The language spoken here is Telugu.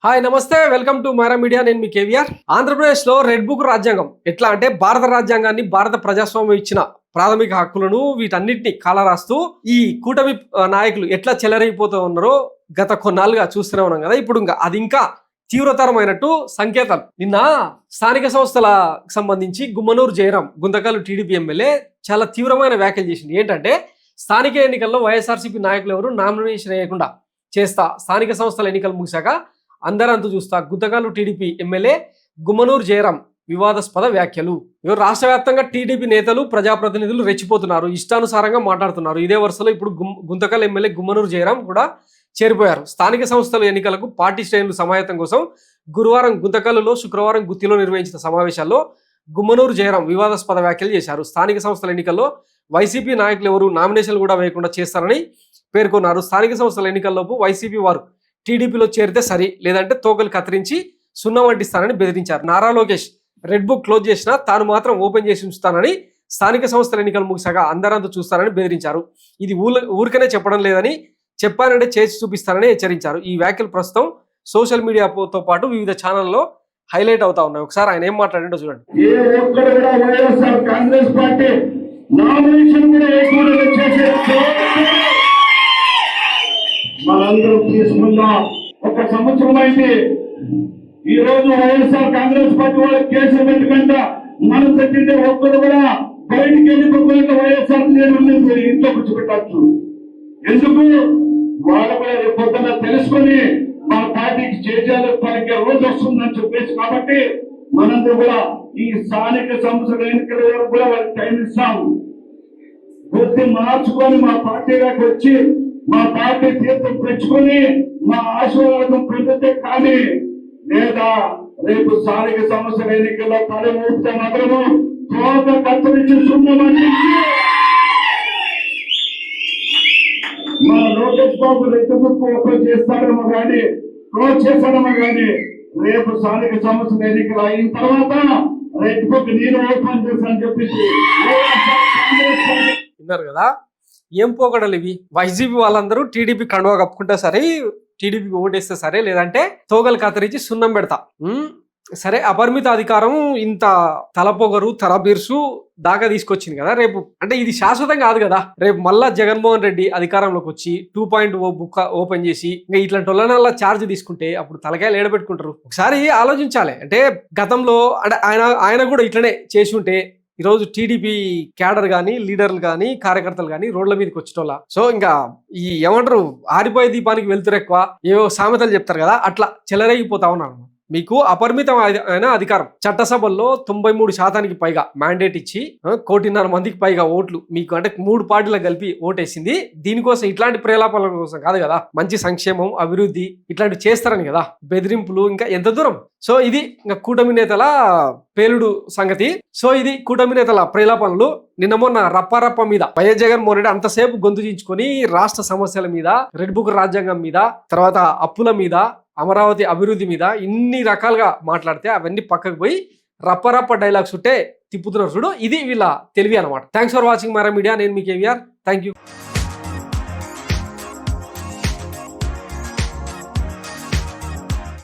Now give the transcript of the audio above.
హాయ్ నమస్తే, వెల్కమ్ టు మైరా మీడియా. నేను మీ కేవీఆర్. ఆంధ్రప్రదేశ్ లో రెడ్ బుక్ రాజ్యాంగం ఎట్లా అంటే భారత రాజ్యాంగాన్ని, భారత ప్రజాస్వామ్యం ఇచ్చిన ప్రాథమిక హక్కులను వీటన్నిటిని కాలరాస్తూ ఈ కూటమి నాయకులు ఎట్లా చెలరైపోతూ ఉన్నారో గత కొన్నాళ్ళుగా చూస్తూనే ఉన్నాం కదా. ఇప్పుడు అది ఇంకా తీవ్రతరమైనట్టు సంకేతాలు. నిన్న స్థానిక సంస్థలకు సంబంధించి గుమ్మనూరు జయరాం గుంతకల్లు టీడీపీ ఎమ్మెల్యే చాలా తీవ్రమైన వ్యాఖ్యలు చేసింది. ఏంటంటే స్థానిక ఎన్నికల్లో వైఎస్ఆర్సీపీ నాయకులు ఎవరు నామినేషన్ వేయకుండా చేస్తా, స్థానిక సంస్థల ఎన్నికలు ముగిశాక అందరంతు చూస్తా. గుంతకల్లు టీడీపీ ఎమ్మెల్యే గుమ్మనూరు జయరాం వివాదాస్పద వ్యాఖ్యలు. రాష్ట్ర వ్యాప్తంగా టీడీపీ నేతలు, ప్రజాప్రతినిధులు రెచ్చిపోతున్నారు, ఇష్టానుసారంగా మాట్లాడుతున్నారు. ఇదే వరుసలో ఇప్పుడు గుంతకల్ ఎమ్మెల్యే గుమ్మనూరు జయరాం కూడా చేరిపోయారు. స్థానిక సంస్థల ఎన్నికలకు పార్టీ శ్రేణులు సమాయత్తం కోసం గురువారం గుంతకల్లులో, శుక్రవారం గుత్తిలో నిర్వహించిన సమావేశాల్లో గుమ్మనూరు జయరాం వివాదాస్పద వ్యాఖ్యలు చేశారు. స్థానిక సంస్థల ఎన్నికల్లో వైసీపీ నాయకులు ఎవరు నామినేషన్లు కూడా వేయకుండా చేస్తారని పేర్కొన్నారు. స్థానిక సంస్థల ఎన్నికల్లోపు వైసీపీ వారు టీడీపీలో చేరితే సరి, లేదంటే తోకలు కత్తిరించి సున్నం వడ్డిస్తానని బెదిరించారు. Nara Lokesh red book close చేసినా తాను మాత్రం ఓపెన్ చేసి ఉంచుతానని, స్థానిక సంస్థల ఎన్నికలు ముగిసాక అందరంతా చూస్తానని బెదిరించారు. ఇది ఊరికనే చెప్పడం లేదని, చెప్పానంటే చేసి చూపిస్తానని హెచ్చరించారు. ఈ వ్యాఖ్యలు ప్రస్తుతం సోషల్ మీడియాతో పాటు వివిధ ఛానల్లో హైలైట్ అవుతా ఉన్నాయి. ఒకసారి ఆయన ఏం మాట్లాడాడో చూడండి. మనందరం తీసుకున్న ఒక సంవత్సరం అయితే ఈ రోజు వైఎస్ఆర్ కాంగ్రెస్ పార్టీ వాళ్ళకి కేసులు పెట్టుకుంటా మనం తగ్గింటే ఒక్కరు కూడా బయటికి వెళ్ళిపోకుండా వైఎస్ఆర్ ఇంట్లో కూర్చోబెట్టచ్చు. ఎందుకు వాళ్ళు కూడా రేపు పొద్దున తెలుసుకొని మా పార్టీకి చేజాలు పలికే రోజు వస్తుందని చెప్పేసి, కాబట్టి మనందరూ కూడా ఈ స్థానిక సంస్థల ఎన్నికల వరకు కూడా వాళ్ళకి టైం ఇస్తాం. బుద్ధి మార్చుకొని మా పార్టీలోకి వచ్చి మా పార్టీ తీర్థం తెచ్చుకొని మా ఆశీర్వాదం పొందితే కానీ, లేదా రేపు స్థానిక సంస్థల ఎన్నికల్లో తల ఊపితే మాత్రము తోక కత్తిరించి సున్నమని మన లోకేష్ బాబు రెడ్డి బుక్ ఓపెన్ చేస్తాడేమో కానీ, క్లోజ్ చేస్తాడేమో కానీ, రేపు స్థానిక సంస్థల ఎన్నికలు అయిన తర్వాత రెడ్ బుక్ నేను ఓపెన్ చేస్తానని చెప్పేసి విన్నారు కదా. ఏం పోకడలు ఇవి. వైసీపీ వాళ్ళందరూ టీడీపీ కండువా కప్పుకుంటే సరే, టీడీపీకి ఓటేస్తే సరే, లేదంటే తోగలు కత్తిరించి సున్నం పెడతా. సరే, అపరిమిత అధికారం ఇంత తలపొగరు తలబీర్సు దాకా తీసుకొచ్చింది కదా. రేపు అంటే ఇది శాశ్వతం కాదు కదా. రేపు మళ్ళా జగన్మోహన్ రెడ్డి అధికారంలోకి వచ్చి 2.0 బుక్ ఓపెన్ చేసి ఇంకా ఇట్లాంటి వాళ్ళ ఛార్జ్ తీసుకుంటే అప్పుడు తలకాయలు ఏడబెట్టుకుంటారు. ఒకసారి ఆలోచించాలి. అంటే గతంలో అంటే ఆయన కూడా ఇట్లనే చేసి ఉంటే ఈరోజు టీడీపీ క్యాడర్ కానీ, లీడర్లు కానీ, కార్యకర్తలు కానీ రోడ్ల మీదకి వచ్చేటోళ్ళ. సో ఇంకా ఈ ఏమంటారు, ఆరిపోయే దీపానికి వెళ్తురు ఎక్కువ, ఏవో సామెతలు చెప్తారు కదా, అట్లా చెలరేగిపోతా ఉన్నారు. మీకు అపరిమితమైన అధికారం, చట్టసభల్లో 93% పైగా మ్యాండేట్ ఇచ్చి 1.5 కోటి పైగా ఓట్లు మీకు అంటే 3 పార్టీలకు కలిపి ఓటేసింది. దీనికోసం ఇట్లాంటి ప్రేలాపనల కోసం కాదు కదా, మంచి సంక్షేమం, అభివృద్ధి ఇట్లాంటివి చేస్తారని కదా. బెదిరింపులు ఇంకా ఎంత దూరం. సో ఇది ఇంకా కూటమి నేతల పేలుడు సంగతి. సో ఇది కూటమి నేతల ప్రేలాపనలు. నిన్న మొన్న రప్ప మీద వైఎస్ జగన్మోహన్ రెడ్డి అంతసేపు గొంతు దించుకొని రాష్ట్ర సమస్యల మీద, రెడ్ బుక్ రాజ్యాంగం మీద, తర్వాత అప్పుల మీద, అమరావతి అభివృద్ధి మీద ఇన్ని రకాలుగా మాట్లాడితే అవన్నీ పక్కకు పోయి రప్ప డైలాగ్స్ ఉంటే తిప్పుతున్నారు చూడు. ఇది వీళ్ళ తెలివి అనమాట. Thanks for watching Myra media. నేను మీ కేవీఆర్. Thank you.